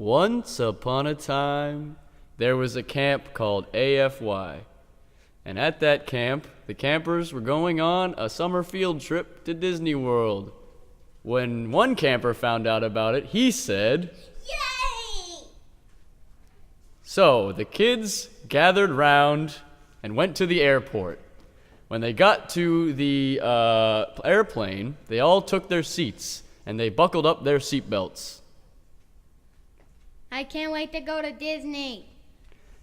Once upon a time, there was a camp called AFY. And at that camp, the campers were going on a summer field trip to Disney World. When one camper found out about it, he said, "Yay!" So the kids gathered round and went to the airport. When they got to the airplane, they all took their seats and they buckled up their seatbelts. I can't wait to go to Disney.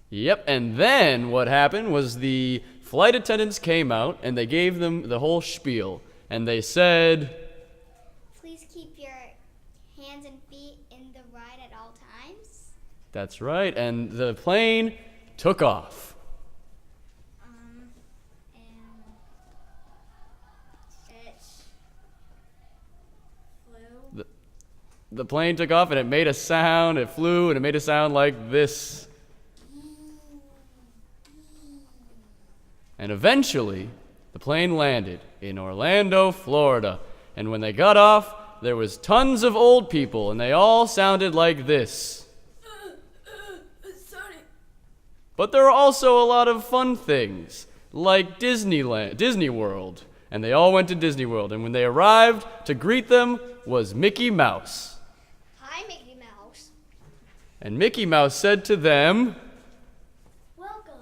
Yep, and then what happened was the flight attendants came out and they gave them the whole spiel. And they said, Please keep your hands and feet in the ride at all times. That's right, and the plane took off. And it flew. The plane took off and it made a sound, it flew, and it made a sound like this. And eventually, the plane landed in Orlando, Florida. And when they got off, there was tons of old people, and they all sounded like this. Sorry. But there are also a lot of fun things, like Disney World. And they all went to Disney World. And when they arrived, to greet them was Mickey Mouse. Hi, Mickey Mouse. And Mickey Mouse said to them, Welcome.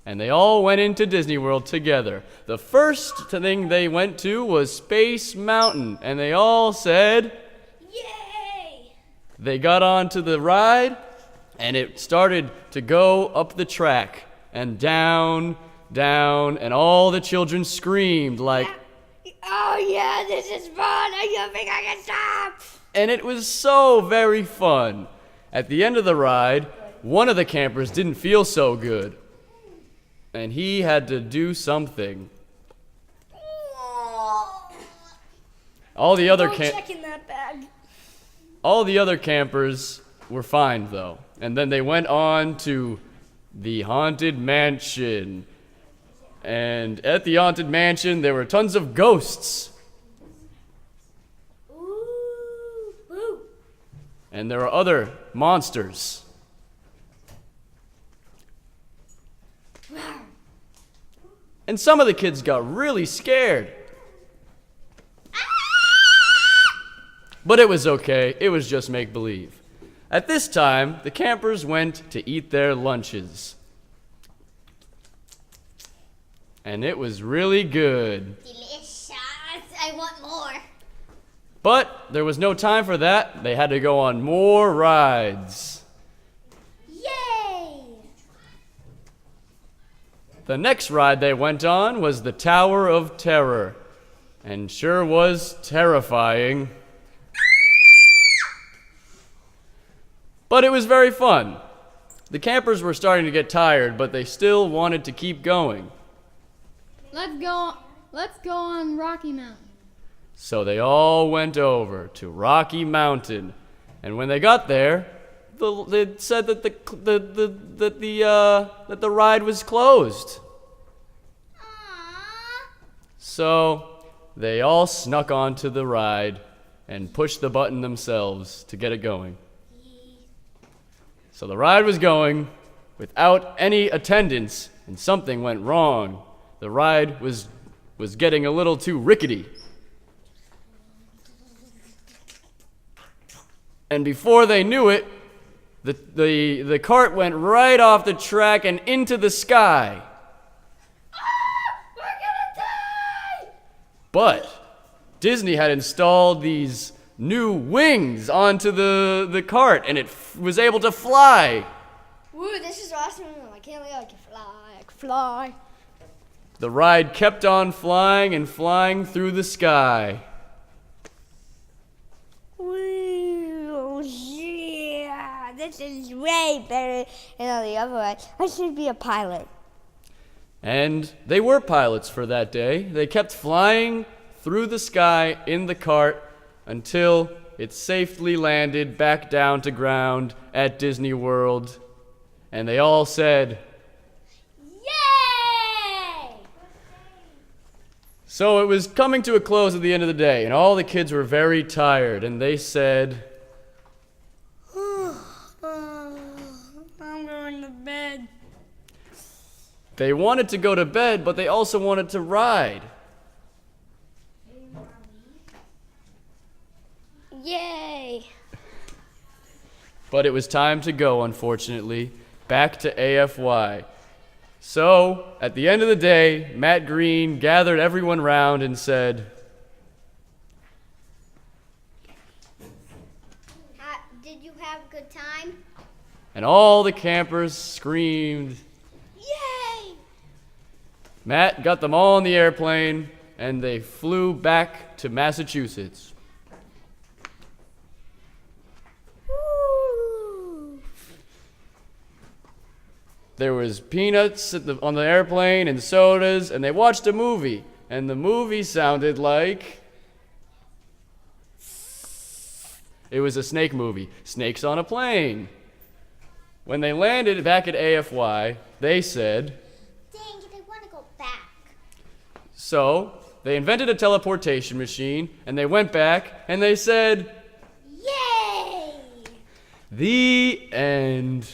and they all went into Disney World together. The first thing they went to was Space Mountain, and they all said, Yay! they got onto the ride, and it started to go up the track, and down, and all the children screamed like, Oh yeah, this is fun. I don't think I can stop. and it was so very fun. At the end of the ride, one of the campers didn't feel so good, and he had to do something. All the other Checking that bag. All the other campers were fine, though. And then they went on to the Haunted Mansion. And at the Haunted Mansion, there were tons of ghosts. Ooh, boo. And there were other monsters. And some of the kids got really scared. But it was okay. It was just make-believe. At this time, the campers went to eat their lunches. And it was really good. Delicious. I want more. But there was no time for that. They had to go on more rides. Yay! The next ride they went on was the Tower of Terror. And sure was terrifying. But it was very fun. The campers were starting to get tired, but they still wanted to keep going. Let's go on Rocky Mountain. So they all went over to Rocky Mountain. And when they got there, they said that the ride was closed. Aww. So they all snuck onto the ride and pushed the button themselves to get it going. So the ride was going without any attendants, and something went wrong. The ride was getting a little too rickety. And before they knew it, the cart went right off the track and into the sky. We're gonna die! But Disney had installed these new wings onto the cart, and it was able to fly. Woo, this is awesome. I can't believe I can fly. I can fly. The ride kept on flying and flying through the sky. Woo, yeah. This is way better than the other one. I should be a pilot. And they were pilots for that day. They kept flying through the sky in the cart until it safely landed back down to ground at Disney World. And they all said, Yay! So it was coming to a close at the end of the day, and all the kids were very tired, and they said, to bed. They wanted to go to bed, but they also wanted to ride. Yay! But it was time to go, unfortunately, back to AFY. So, at the end of the day, Matt Green gathered everyone round and said, Did you have a good time? and all the campers screamed. Yay! Matt got them all in the airplane, and they flew back to Massachusetts. Woo. There was peanuts on the airplane and sodas, and they watched a movie. And the movie sounded like... It was a snake movie, Snakes on a Plane. When they landed back at AFY, they said... Dang it, I want to go back. So, they invented a teleportation machine, and they went back, and they said... Yay! The end.